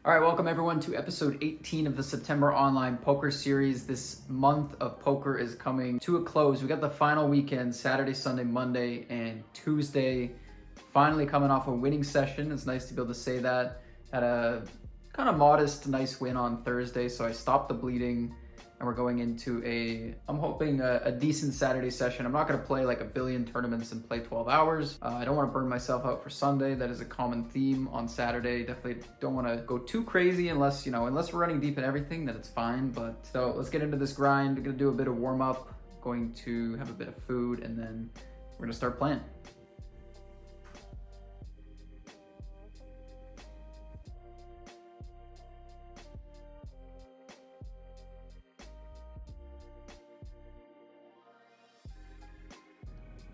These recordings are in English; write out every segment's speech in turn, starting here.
All right, welcome everyone to episode 18 of the September Online Poker Series. This month of poker is coming to a close. We got the final weekend, Saturday, Sunday, Monday, and Tuesday. Finally coming off a winning session. It's nice to be able to say that. Had a kind of modest, nice win on Thursday, so I stopped the bleeding. And we're going into I'm hoping a decent Saturday session. I'm not going to play like a billion tournaments and play 12 hours. I don't want to burn myself out for Sunday. That is a common theme on Saturday. Definitely don't want to go too crazy unless we're running deep in everything, then it's fine. But so let's get into this grind. We're going to do a bit of warm up, going to have a bit of food, and then we're going to start playing.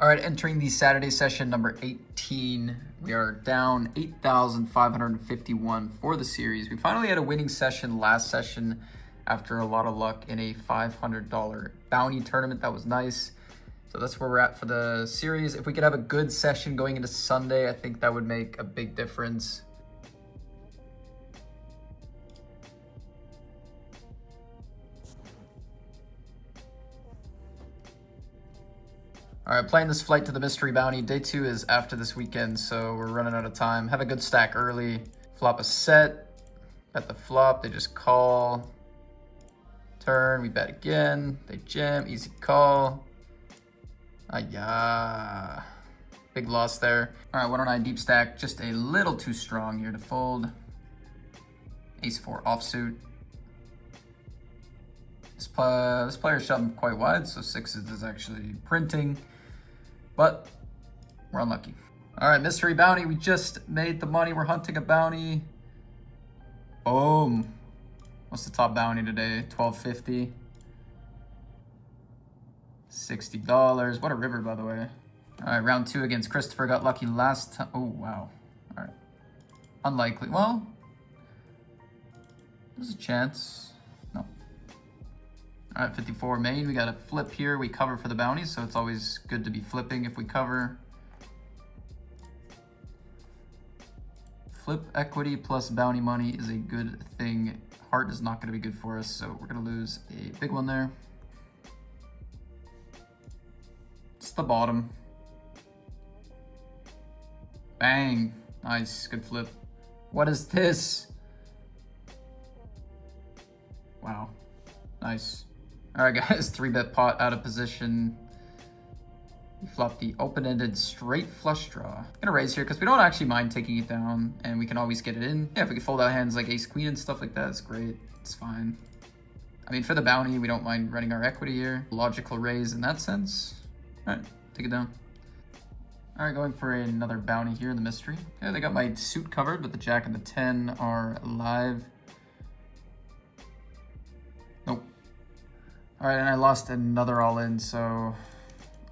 All right, entering the Saturday session number 18. We are down 8,551 for the series. We finally had a winning session last session after a lot of luck in a $500 bounty tournament. That was nice. So that's where we're at for the series. If we could have a good session going into Sunday, I think that would make a big difference. All right, playing this flight to the mystery bounty. Day 2 is after this weekend, so we're running out of time. Have a good stack early. Flop a set. Bet the flop. They just call. Turn. We bet again. They jam. Easy call. Ayah. Big loss there. All right, 109 deep stack. Just a little too strong here to fold. Ace-4 offsuit. This player shoved him quite wide, so 6s is actually printing. But we're unlucky. All right, mystery bounty. We just made the money. We're hunting a bounty. Boom. What's the top bounty today? $12.50. $60. What a river, by the way. All right, round 2 against Christopher. Got lucky last time. Oh, wow. All right. Unlikely. Well, there's a chance. No. All right, 54 main. We got a flip here. We cover for the bounty, so it's always good to be flipping if we cover. Flip equity plus bounty money is a good thing. Heart is not going to be good for us, so we're going to lose a big one there. It's the bottom. Bang. Nice. Good flip. What is this? Wow. Nice. All right, guys, 3-bet pot out of position. We flop the open-ended straight flush draw. Gonna raise here because we don't actually mind taking it down, and we can always get it in. Yeah, if we can fold out hands like ace-queen and stuff like that, it's great. It's fine. I mean, for the bounty, we don't mind running our equity here. Logical raise in that sense. All right, take it down. All right, going for another bounty here in the mystery. Yeah, they got my suit covered, but the jack and the 10 are live. Nope. All right, and I lost another all-in, so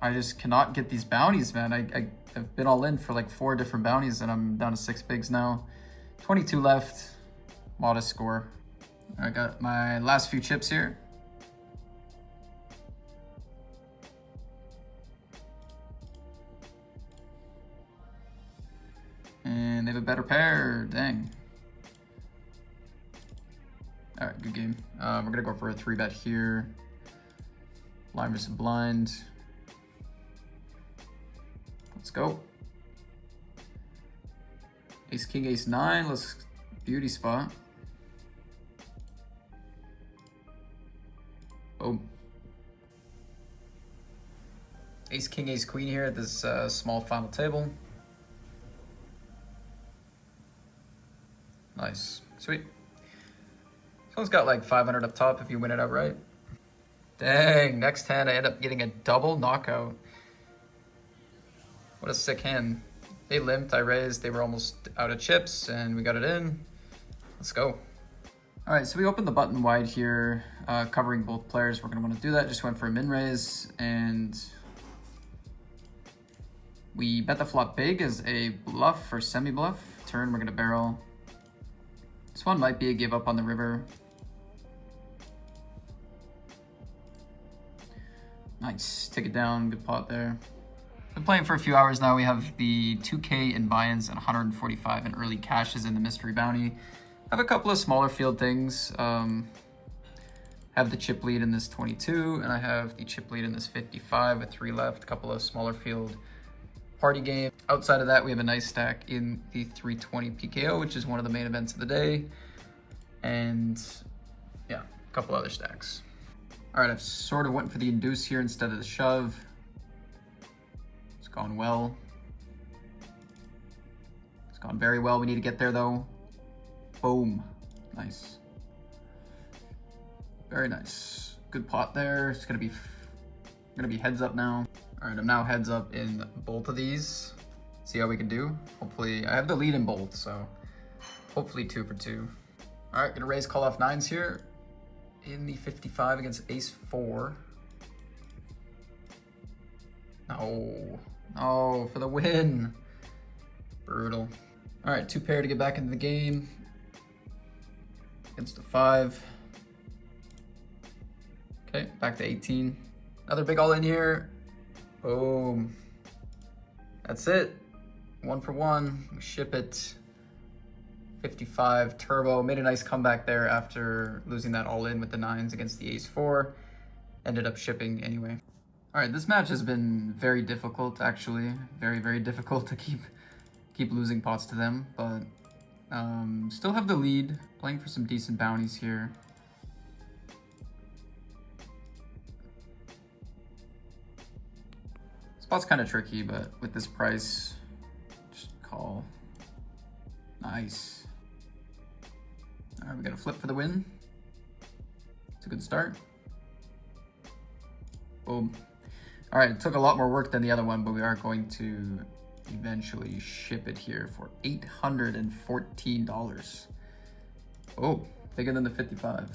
I just cannot get these bounties, man. I've been all in for like 4 different bounties, and I'm down to 6 bigs now. 22 left, modest score. I got my last few chips here. And they have a better pair, dang. All right, good game. We're gonna go for a 3-bet here. Blind versus blind. Let's go. Ace, king, ace, 9. Let's beauty spot. Boom. Ace, king, ace, queen here at this small final table. Nice. Sweet. Someone's got like 500 up top if you win it outright. Dang, next hand I end up getting a double knockout. What a sick hand. They limped, I raised, they were almost out of chips, and we got it in. Let's go. All right, so we opened the button wide here, covering both players. We're gonna wanna do that. Just went for a min raise, and we bet the flop big as a bluff or semi-bluff. Turn, we're gonna barrel. This one might be a give up on the river. Nice, take it down, good pot there. Been playing for a few hours now. We have the 2K in buy-ins and 145 in early cashes in the mystery bounty. have a couple of smaller field things. Have the chip lead in this 22, and I have the chip lead in this 55 with 3 left. A couple of smaller field party game. Outside of that, we have a nice stack in the 320 PKO, which is one of the main events of the day. And yeah, a couple other stacks. All right, I've sort of went for the induce here instead of the shove. It's gone well. It's gone very well. We need to get there though. Boom. Nice. Very nice. Good pot there. It's gonna be heads up now. All right, I'm now heads up in both of these. See how we can do. Hopefully, I have the lead in both, so hopefully 2 for 2. All right, gonna raise call off 9s here in the 55 against ace 4. No, for the win. Brutal. All right, 2 pair to get back into the game against a 5. Okay, back to 18. Another big all in here. Boom. That's it. 1 for 1. We ship it. 55 turbo. Made a nice comeback there after losing that all in with the 9s against the ace 4. Ended up shipping anyway. All right, this match has been very difficult, actually. Very, very difficult to keep losing pots to them, but still have the lead. Playing for some decent bounties here. Spot's kind of tricky, but with this price, just call. Nice. All right, we got a flip for the win. It's a good start. Boom. All right, it took a lot more work than the other one, but we are going to eventually ship it here for $814. Oh, bigger than the 55.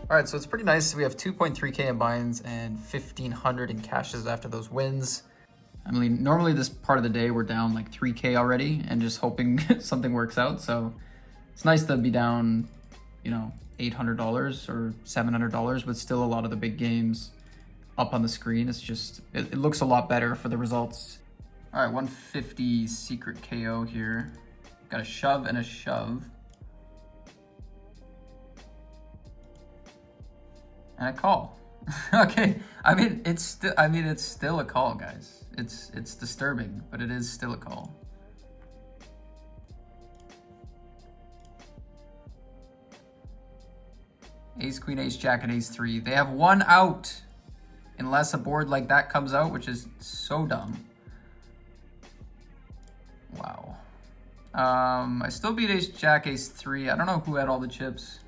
All right, so it's pretty nice. We have 2.3K in binds and 1,500 in cashes after those wins. I mean, normally this part of the day we're down like 3K already and just hoping something works out. So it's nice to be down, you know, $800 or $700, but still a lot of the big games up on the screen. It's just, it looks a lot better for the results. All right, 150 secret KO here. Got a shove and a shove. And a call. Okay, I mean it's still a call, guys. It's disturbing, but it is still a call. Ace, queen, ace, jack, and ace 3. They have 1 out unless a board like that comes out, which is so dumb. Wow. I still beat ace, jack, ace 3. I don't know who had all the chips.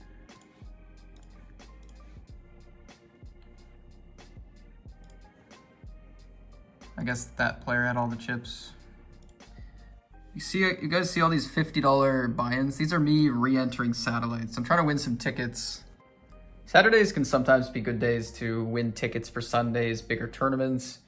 I guess that player had all the chips. You guys see all these $50 buy-ins? These are me re-entering satellites. I'm trying to win some tickets. Saturdays can sometimes be good days to win tickets for Sundays, bigger tournaments.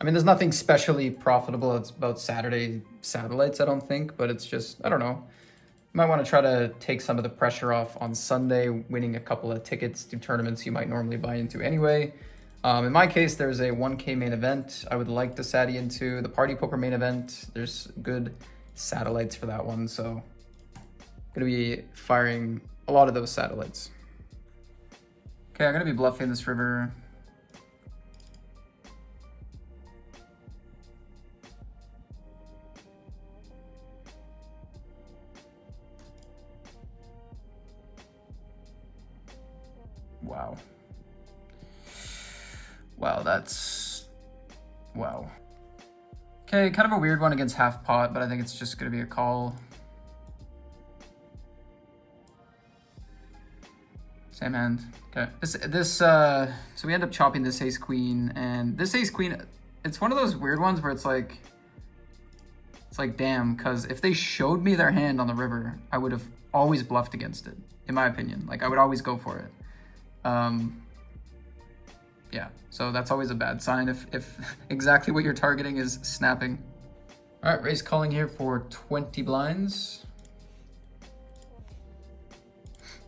I mean, there's nothing specially profitable about Saturday satellites, I don't think, but it's just, I don't know. You might want to try to take some of the pressure off on Sunday, winning a couple of tickets to tournaments you might normally buy into anyway. In my case, there's a 1K main event I would like to Saddy into. The Party Poker main event, there's good satellites for that one, so I'm gonna be firing a lot of those satellites. Okay, I'm gonna be bluffing this river. Wow. Wow, wow. Okay, kind of a weird one against half pot, but I think it's just gonna be a call. Same hand. Okay. So we end up chopping this ace queen, and this ace queen, it's one of those weird ones where it's like damn, because if they showed me their hand on the river, I would have always bluffed against it, in my opinion. Like, I would always go for it. Yeah, so that's always a bad sign if exactly what you're targeting is snapping. All right, raise calling here for 20 blinds.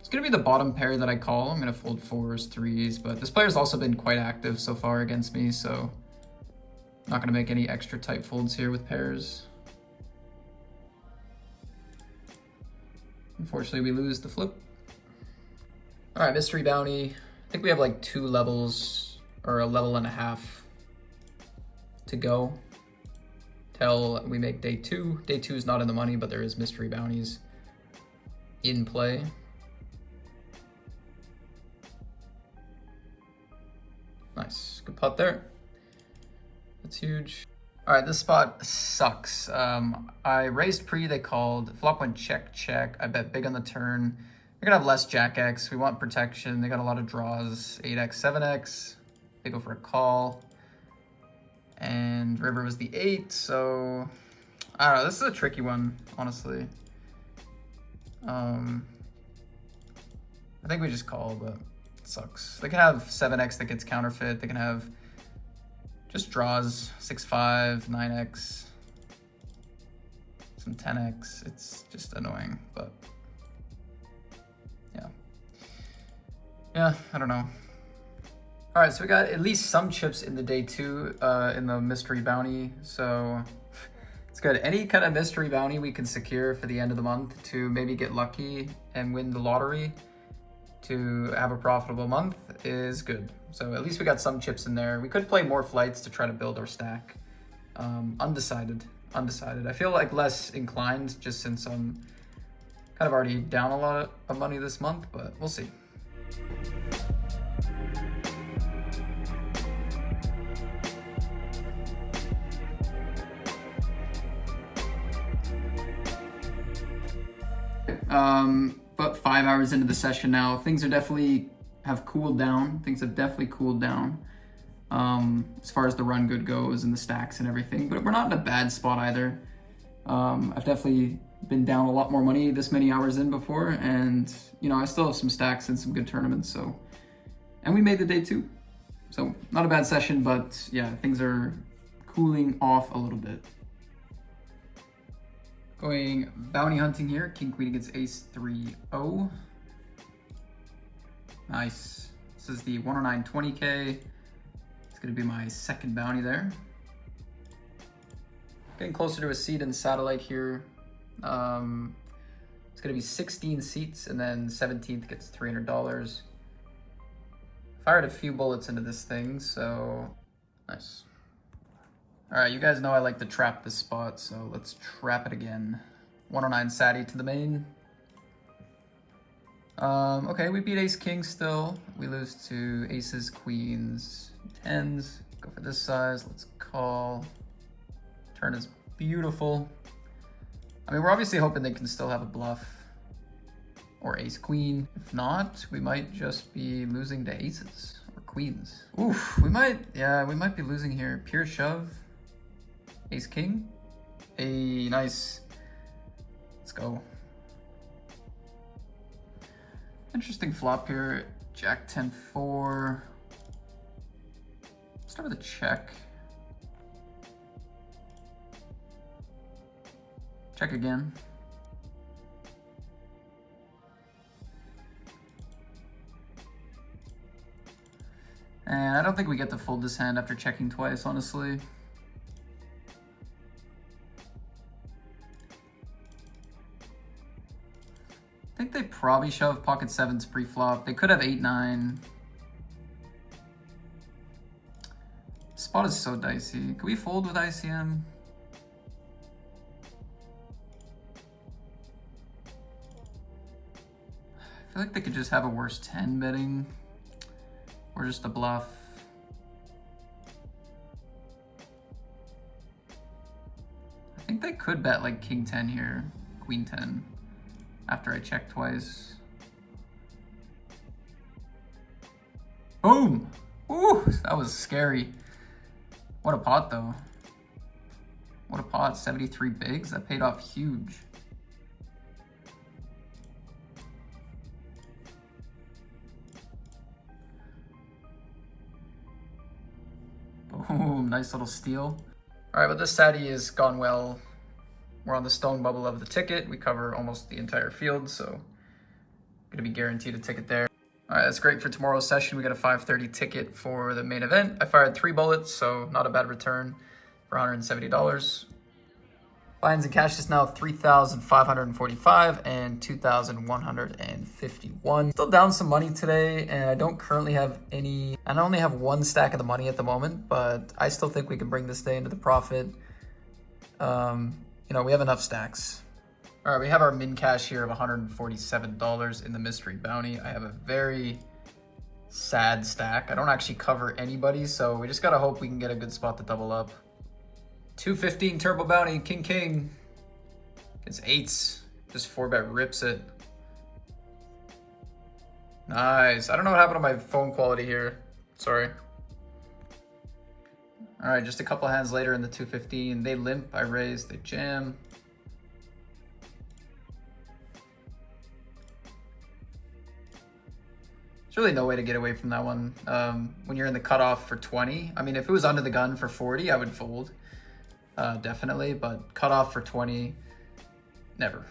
It's gonna be the bottom pair that I call. I'm gonna fold 4s, 3s, but this player's also been quite active so far against me, so Not gonna make any extra tight folds here with pairs. Unfortunately, we lose the flip. All right, mystery bounty. I think we have like 2 levels or a level and a half to go till we make day 2. Day 2 is not in the money, but there is mystery bounties in play. Nice, good putt there. That's huge. All right, this spot sucks. I raised pre, they called. Flop went check, check. I bet big on the turn. They're gonna have less jack X. We want protection. They got a lot of draws. 8X, 7X. They go for a call. And river was the 8, so I don't know. This is a tricky one, honestly. I think we just call, but it sucks. They can have 7X that gets counterfeit. They can have just draws, 6-5, 9X, some 10X. It's just annoying, but yeah. Yeah, I don't know. All right, so we got at least some chips in the day 2 in the mystery bounty, so it's good. Any kind of mystery bounty we can secure for the end of the month to maybe get lucky and win the lottery to have a profitable month is good. So at least we got some chips in there. We could play more flights to try to build our stack. Undecided. I feel like less inclined just since I'm kind of already down a lot of money this month, but we'll see. But 5 hours into the session now, things are definitely have cooled down. Things have definitely cooled down as far as the run good goes and the stacks and everything, but we're not in a bad spot either. I've definitely been down a lot more money this many hours in before, and you know, I still have some stacks and some good tournaments, so, and we made the day 2. So not a bad session, but yeah, things are cooling off a little bit. Going bounty hunting here, king queen against ace 3-0. Nice. This is the 109 20K. It's gonna be my second bounty there. Getting closer to a seat in satellite here. It's gonna be 16 seats, and then 17th gets $300. Fired a few bullets into this thing, so nice. All right, you guys know I like to trap this spot, so let's trap it again. 109 Satty to the main. Okay, we beat ace king still. We lose to aces, queens, 10s. Go for this size, let's call. Turn is beautiful. I mean, we're obviously hoping they can still have a bluff or ace queen. If not, we might just be losing to aces or queens. Oof, we might be losing here. Pure shove. Ace king. Hey, nice. Let's go. Interesting flop here. Jack 10-4. Start with a check. Check again. And I don't think we get to fold this hand after checking twice, honestly. I think they probably shove pocket 7s pre-flop. They could have 8-9. Spot is so dicey. Can we fold with ICM? I feel like they could just have a worse 10 betting. Or just a bluff. I think they could bet like king 10 here, queen 10. After I check twice. Boom! Ooh, that was scary. What a pot though. What a pot, 73 bigs, that paid off huge. Boom, nice little steal. All right, but this Satty has gone well. We're on the stone bubble of the ticket. We cover almost the entire field, so gonna be guaranteed a ticket there. All right, that's great for tomorrow's session. We got a 5:30 ticket for the main event. I fired 3 bullets, so not a bad return. for $170. Buy-ins and cash is now 3,545 and 2,151. Still down some money today, and I don't currently have any. I only have one stack of the money at the moment, but I still think we can bring this day into the profit. You know, we have enough stacks. All right, we have our min cash here of $147 in the mystery bounty. I have a very sad stack. I don't actually cover anybody, so we just gotta hope we can get a good spot to double up. 215 turbo bounty, king. It's eights. Just 4-bet rips it. Nice. I don't know what happened to my phone quality here. Sorry. All right, just a couple hands later in the 215. They limp, I raise, they jam. There's really no way to get away from that one. When you're in the cutoff for 20, I mean, if it was under the gun for 40, I would fold. Definitely, but cutoff for 20, never.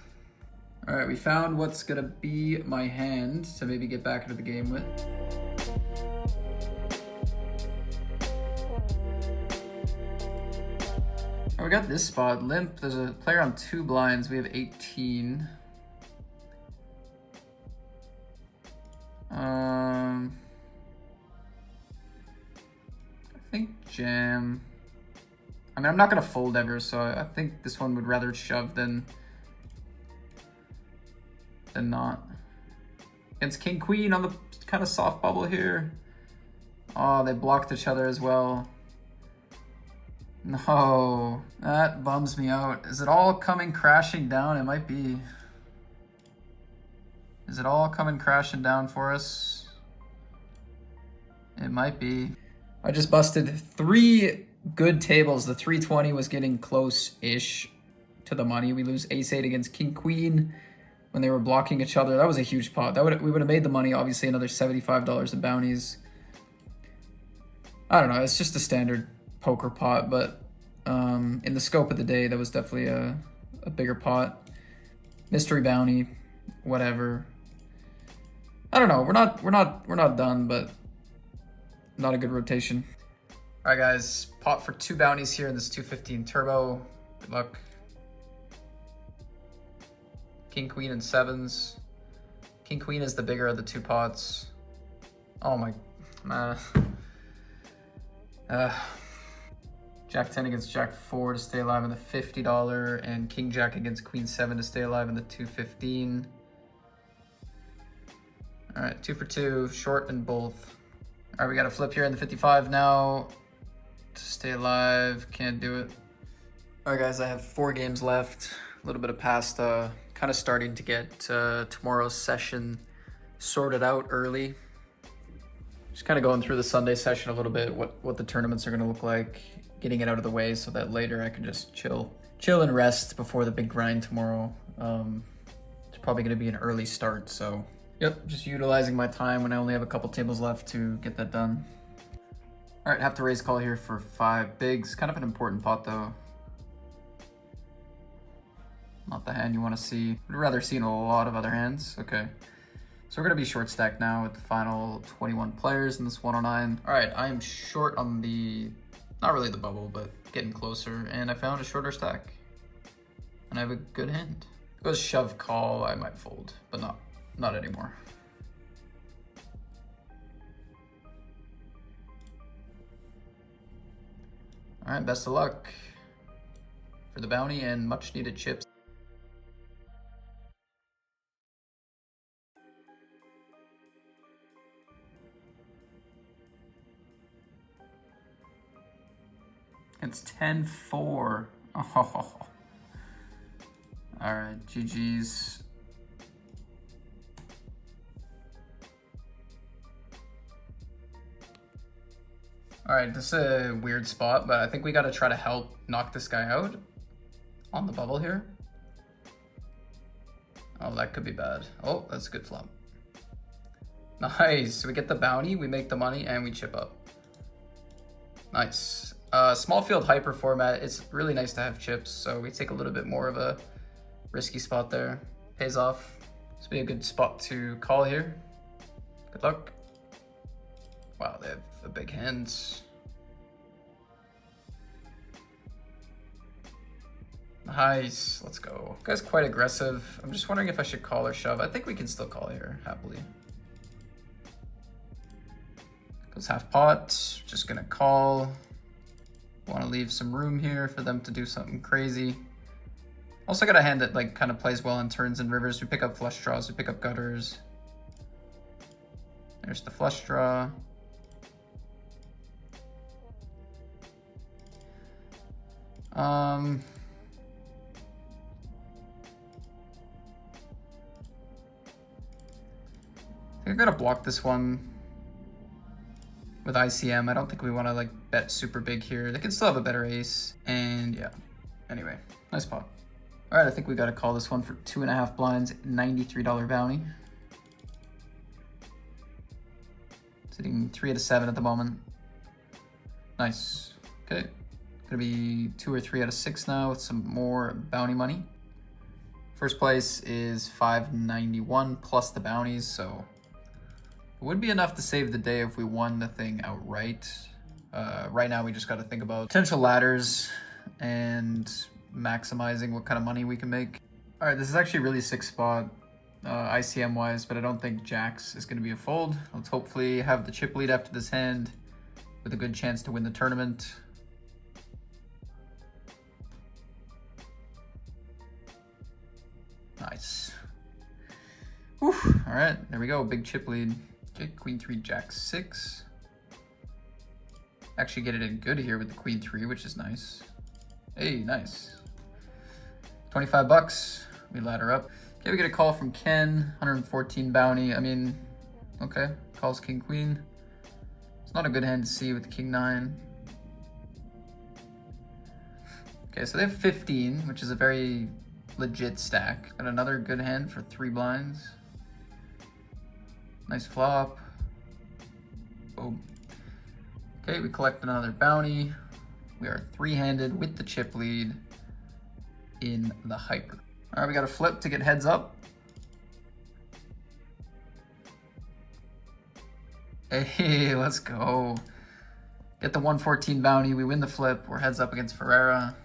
All right, we found what's gonna be my hand to maybe get back into the game with. Oh, we got this spot, limp. There's a player on 2 blinds. We have 18. I think jam. I mean, I'm not gonna fold ever, so I think this one would rather shove than not. Against king queen on the kind of soft bubble here. Oh, they blocked each other as well. No, that bums me out. Is it all coming crashing down? It might be. Is it all coming crashing down for us? It might be. I just busted 3 good tables. The 320 was getting close-ish to the money. We lose ace-8 against king-queen when they were blocking each other. That was a huge pot. We would have made the money, obviously, another $75 of bounties. I don't know. It's just a standard poker pot, but in the scope of the day, that was definitely a bigger pot. Mystery bounty, whatever. I don't know. We're not done, but not a good rotation. All right, guys. Pot for 2 bounties here in this 215 turbo. Good luck. King, queen, and 7s. King, queen is the bigger of the 2 pots. Oh my, Jack 10 against Jack 4 to stay alive in the $50, and King Jack against Queen 7 to stay alive in the 215. All right, 2 for 2, short in both. All right, we got a flip here in the 55 now to stay alive. Can't do it. All right, guys, I have 4 games left. A little bit of pasta. Kind of starting to get tomorrow's session sorted out early. Just kind of going through the Sunday session a little bit, what the tournaments are going to look like, getting it out of the way so that later I can just chill and rest before the big grind tomorrow. It's probably going to be an early start, so yep, just utilizing my time when I only have a couple tables left to get that done. All right, have to raise call here for 5 bigs. Kind of an important pot though. Not the hand you want to see. I'd rather see in a lot of other hands. Okay. So we're going to be short stacked now with the final 21 players in this 109. All right, I am short on the, not really the bubble, but getting closer. And I found a shorter stack. And I have a good hand. If it goes shove call, I might fold, but not anymore. All right, best of luck for the bounty and much needed chips. It's 10-4. Oh. All right, GG's. All right, this is a weird spot, but I think we got to try to help knock this guy out on the bubble here. Oh, that could be bad. Oh, that's a good flop. Nice. So we get the bounty, we make the money, and we chip up. Nice. Small field hyper format, it's really nice to have chips, so we take a little bit more of a risky spot there. Pays off. This would be a good spot to call here. Good luck. Wow, they have a big hands. Nice, let's go. Guy's quite aggressive. I'm just wondering if I should call or shove. I think we can still call here, happily. Goes half pot, just gonna call. Want to leave some room here for them to do something crazy. Also got a hand that like kind of plays well in turns and rivers. We pick up flush draws, we pick up gutters. There's the flush draw. I think I gotta block this one with ICM. I don't think we want to like bet super big here. They can still have a better ace. And yeah, anyway, nice pot. All right, I think we got to call this one for 2.5 blinds, $93 bounty. Sitting 3 out of 7 at the moment. Nice. Okay, gonna be 2 or 3 out of 6 now with some more bounty money. First place is 591 plus the bounties, so it would be enough to save the day if we won the thing outright. Right now, we just got to think about potential ladders and maximizing what kind of money we can make. All right, this is actually a really sick spot, ICM-wise, but I don't think Jacks is going to be a fold. Let's hopefully have the chip lead after this hand with a good chance to win the tournament. Nice. Whew. All right, there we go, big chip lead. Okay, queen 3, jack 6. Actually get it in good here with the queen 3, which is nice. Hey, nice. 25 bucks, we ladder up. Okay, we get a call from Ken, 114 bounty. I mean, okay, calls king queen. It's not a good hand to see with king 9. Okay, so they have 15, which is a very legit stack. And another good hand for 3 blinds. Nice flop. Boom. Okay, we collect another bounty. We are 3-handed with the chip lead in the hyper. All right, we got a flip to get heads up. Hey, let's go. Get the 114 bounty. We win the flip. We're heads up against Ferreira.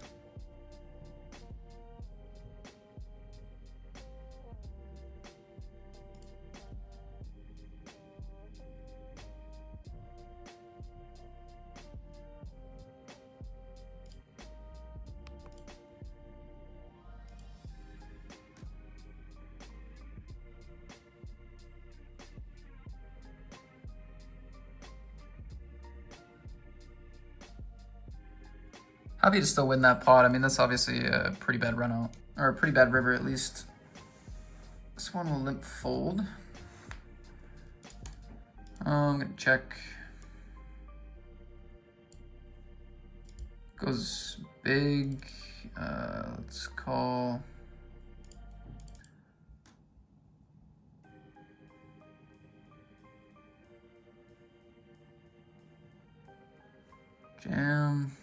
Happy to still win that pot. I mean, that's obviously a pretty bad run out, or a pretty bad river at least. This one will limp fold. I'm gonna check. Goes big. Let's call. Jam.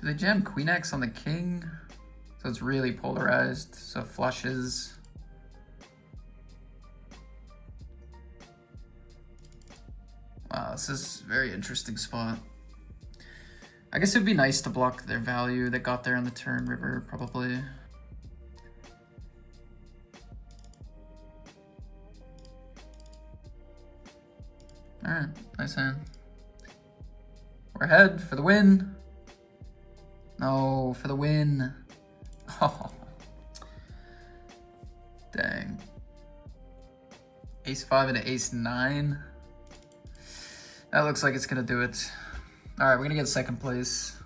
Do they jam queen X on the king? So it's really polarized, so flushes. Wow, this is a very interesting spot. I guess it would be nice to block their value that got there on the turn river, probably. All right, nice hand. We're ahead for the win. No, for the win. Oh, dang. Ace 5 and an ace 9. That looks like it's gonna do it. All right, we're gonna get second place.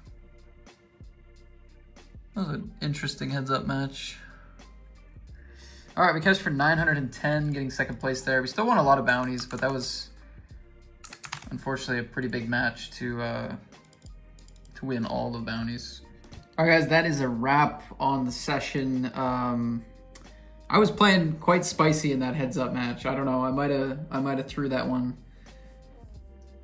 That was an interesting heads up match. All right, we cashed for 910, getting second place there. We still won a lot of bounties, but that was unfortunately a pretty big match to win all the bounties. All right, guys, that is a wrap on the session. I was playing quite spicy in that heads up match. I don't know. I might have threw that one.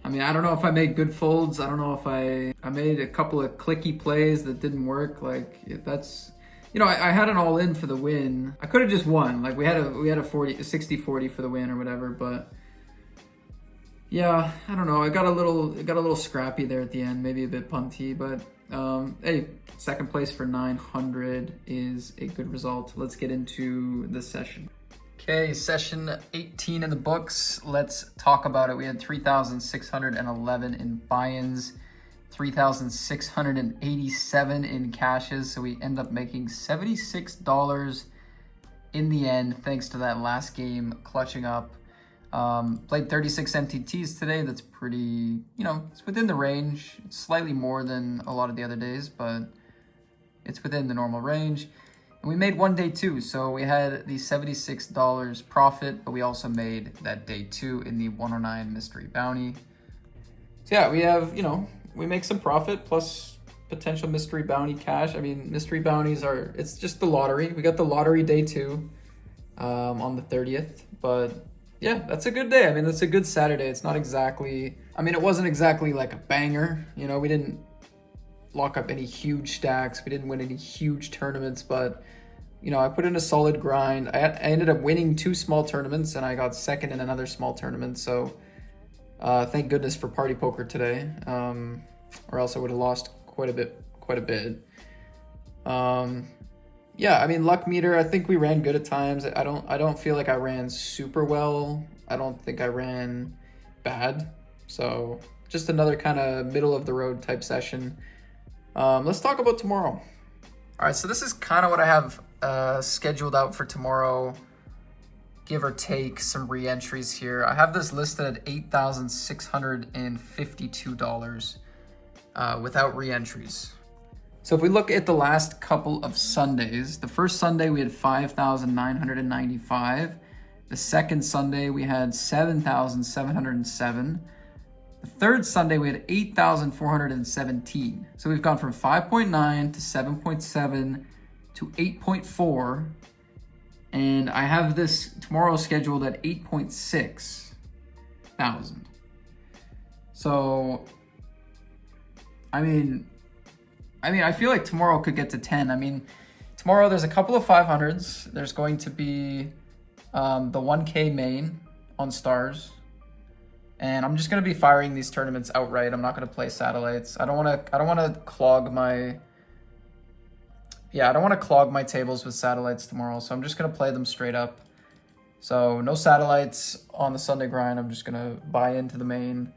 I mean, I don't know if I made good folds. I don't know if I made a couple of clicky plays that didn't work. Like that's, you know, I had an all in for the win. I could have just won. Like we had a 60-40 for the win or whatever, but yeah, I don't know. It got a little scrappy there at the end, maybe a bit punty, but Hey, second place for 900 is a good result. Let's get into the session. Okay, session 18 in the books. Let's talk about it. We had 3,611 in buy-ins, 3,687 in cashes. So we end up making $76 in the end, thanks to that last game clutching up. Played 36 MTTs today. That's pretty, it's within the range. It's slightly more than a lot of the other days, but it's within the normal range. And we made one day two, so we had the $76 profit, but we also made that day two in the 109 mystery bounty. So yeah, we have, we make some profit plus potential mystery bounty cash. I mean, mystery bounties it's just the lottery. We got the lottery day two on the 30th, but yeah, that's a good day. I mean, that's a good Saturday. It's not exactly, it wasn't exactly like a banger. We didn't lock up any huge stacks. We didn't win any huge tournaments, but, I put in a solid grind. I ended up winning 2 small tournaments, and I got second in another small tournament. So thank goodness for party poker today, or else I would have lost quite a bit. Yeah, luck meter, I think we ran good at times. I don't feel like I ran super well. I don't think I ran bad. So just another kind of middle of the road type session. Let's talk about tomorrow. All right, so this is kind of what I have scheduled out for tomorrow, give or take some re-entries here. I have this listed at $8,652 without re-entries. So if we look at the last couple of Sundays, the first Sunday we had 5,995. The second Sunday we had 7,707. The third Sunday we had 8,417. So we've gone from 5.9 to 7.7 to 8.4. And I have this tomorrow scheduled at 8.6 thousand. So, I feel like tomorrow could get to 10. Tomorrow there's a couple of 500s. There's going to be the 1K main on stars. And I'm just going to be firing these tournaments outright. I'm not going to play satellites. I don't want to clog my tables with satellites tomorrow. So I'm just going to play them straight up. So no satellites on the Sunday grind. I'm just going to buy into the main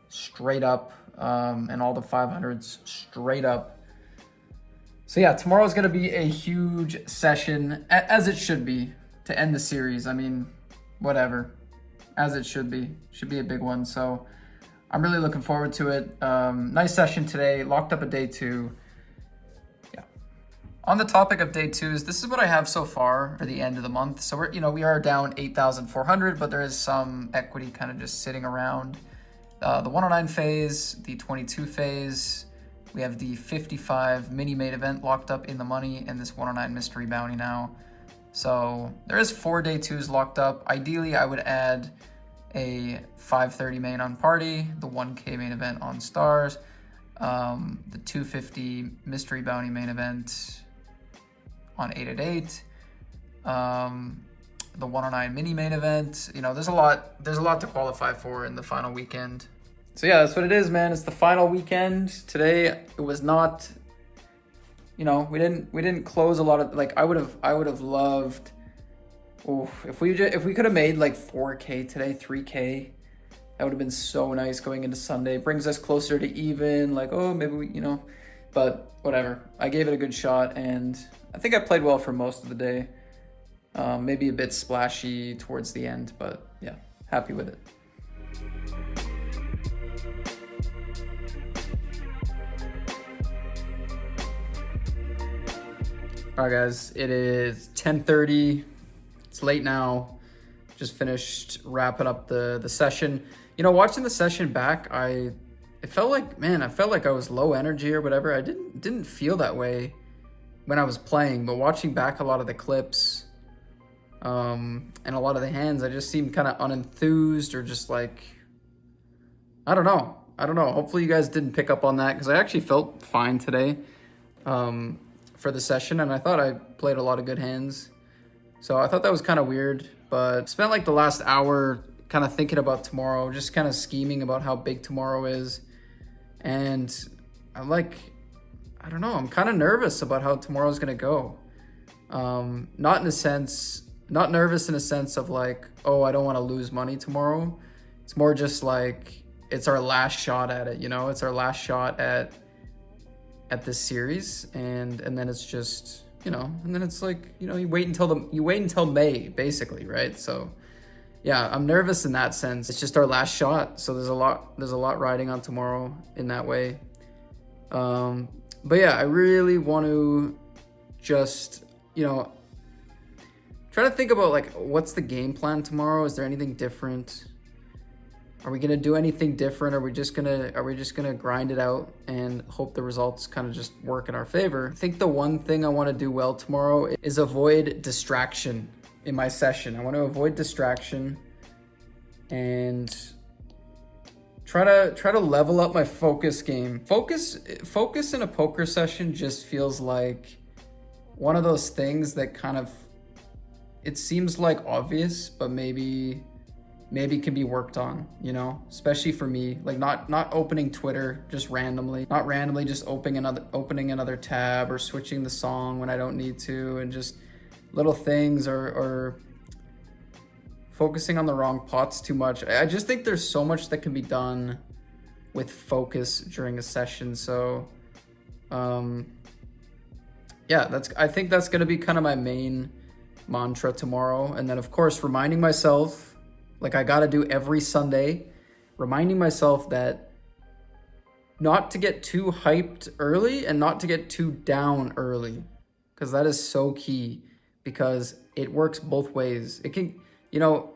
straight up, and all the 500s straight up. So yeah, tomorrow's going to be a huge session, as it should be, to end the series. Whatever, as it should be. Should be a big one. So I'm really looking forward to it. Nice session today. Locked up a day two. Yeah. On the topic of day twos, this is what I have so far for the end of the month. So we are down 8,400, but there is some equity kind of just sitting around. The 109 phase, the 22 phase. We have the 55 mini main event locked up in the money, and this 109 mystery bounty now. So there is 4 day twos locked up. Ideally, I would add a 530 main on party, the 1K main event on stars, the 250 mystery bounty main event on 888, the 109 mini main event. There's a lot to qualify for in the final weekend. So yeah, that's what it is, man. It's the final weekend. Today it was not, we didn't close a lot of, I would have loved, if we could have made like 4K today, 3K, that would have been so nice going into Sunday. It brings us closer to even, maybe we, but whatever. I gave it a good shot, and I think I played well for most of the day. Maybe a bit splashy towards the end, but yeah, happy with it. All right, guys, it is 10:30. It's late now. Just finished wrapping up the session. Watching the session back, it felt like I was low energy or whatever. I didn't feel that way when I was playing, but watching back a lot of the clips, and a lot of the hands, I just seemed kind of unenthused, or just I don't know. Hopefully you guys didn't pick up on that, because I actually felt fine today. For the session, and I thought I played a lot of good hands. So I thought that was kind of weird, but spent the last hour kind of thinking about tomorrow, just kind of scheming about how big tomorrow is. And I'm I don't know. I'm kind of nervous about how tomorrow's going to go. Not nervous in a sense of like, oh, I don't want to lose money tomorrow. It's more just like, it's our last shot at it, you know? It's our last shot at this series, and then it's just, you know, and then it's like, you know, you wait until May, basically, right? So yeah, I'm nervous in that sense. It's just our last shot, so there's a lot riding on tomorrow in that way. But yeah, I really want to just, you know, try to think about like, what's the game plan tomorrow? Is there anything different? Are we gonna do anything different? Are we just gonna grind it out and hope the results kind of just work in our favor? I think the one thing I want to do well tomorrow is avoid distraction in my session. I want to avoid distraction and try to level up my focus game. Focus in a poker session just feels like one of those things that kind of, it seems like obvious, but maybe can be worked on, you know, especially for me, like not opening Twitter just randomly, not randomly just opening another tab or switching the song when I don't need to, and just little things, or focusing on the wrong pots too much. I just think there's so much that can be done with focus during a session. So yeah, I think that's going to be kind of my main mantra tomorrow. And then of course, reminding myself, like I got to do every Sunday, reminding myself that not to get too hyped early and not to get too down early, because that is so key, because it works both ways. It can, you know,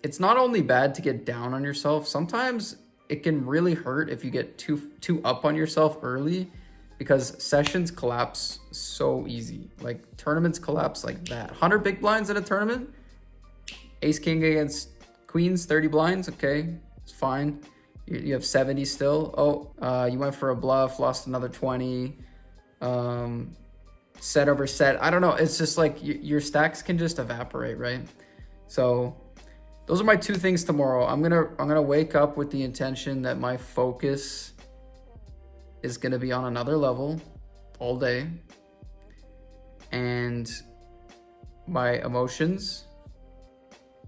it's not only bad to get down on yourself, sometimes it can really hurt if you get too up on yourself early, because sessions collapse so easy. Like tournaments collapse like that. 100 big blinds in a tournament, ace king against queens, 30 blinds, okay, it's fine. You have 70 still. Oh, you went for a bluff, lost another 20. Set over set. I don't know. It's just like your stacks can just evaporate, right? So those are my two things tomorrow. I'm gonna wake up with the intention that my focus is gonna be on another level all day, and my emotions,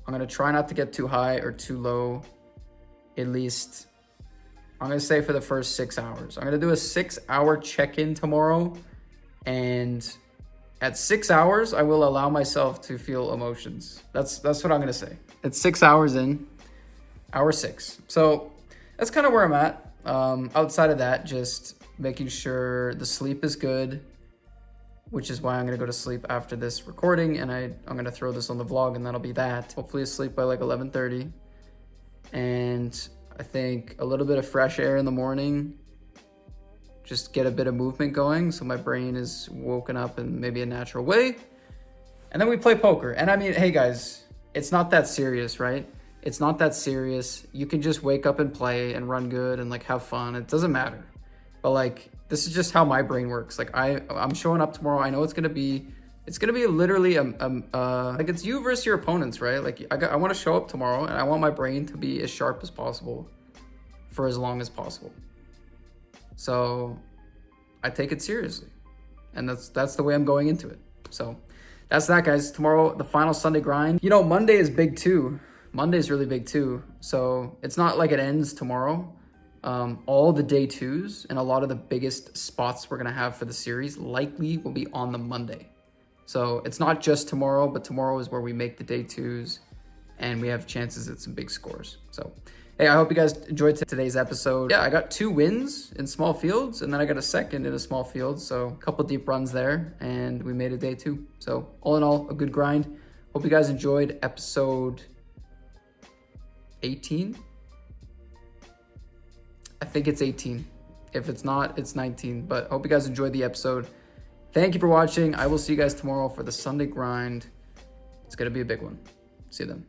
I'm gonna try not to get too high or too low. At least I'm gonna say for the first 6 hours. I'm gonna do a 6-hour check-in tomorrow, and at 6 hours, I will allow myself to feel emotions. That's what I'm gonna say. It's 6 hours in, hour 6. So that's kind of where I'm at. Outside of that, just making sure the sleep is good, which is why I'm gonna go to sleep after this recording, and I'm gonna throw this on the vlog, and that'll be that. Hopefully asleep by like 11:30. And I think a little bit of fresh air in the morning, just get a bit of movement going so my brain is woken up in maybe a natural way. And then we play poker. And I mean, hey guys, it's not that serious, right? It's not that serious. You can just wake up and play and run good and like have fun. It doesn't matter. But like, this is just how my brain works. Like I'm showing up tomorrow. I know it's gonna be literally like it's you versus your opponents, right? Like I want to show up tomorrow, and I want my brain to be as sharp as possible for as long as possible. So I take it seriously, and that's the way I'm going into it. So that's that, guys. Tomorrow, the final Sunday grind. You know, Monday is big too. Monday's really big too. So it's not like it ends tomorrow. All the day twos and a lot of the biggest spots we're gonna have for the series likely will be on the Monday. So it's not just tomorrow, but tomorrow is where we make the day twos and we have chances at some big scores. So, hey, I hope you guys enjoyed today's episode. Yeah, I got 2 wins in small fields, and then I got a second in a small field. So a couple deep runs there, and we made a day 2. So all in all, a good grind. Hope you guys enjoyed episode 18. I think it's 18. If it's not, it's 19. But hope you guys enjoyed the episode. Thank you for watching. I will see you guys tomorrow for the Sunday grind. It's going to be a big one. See you then.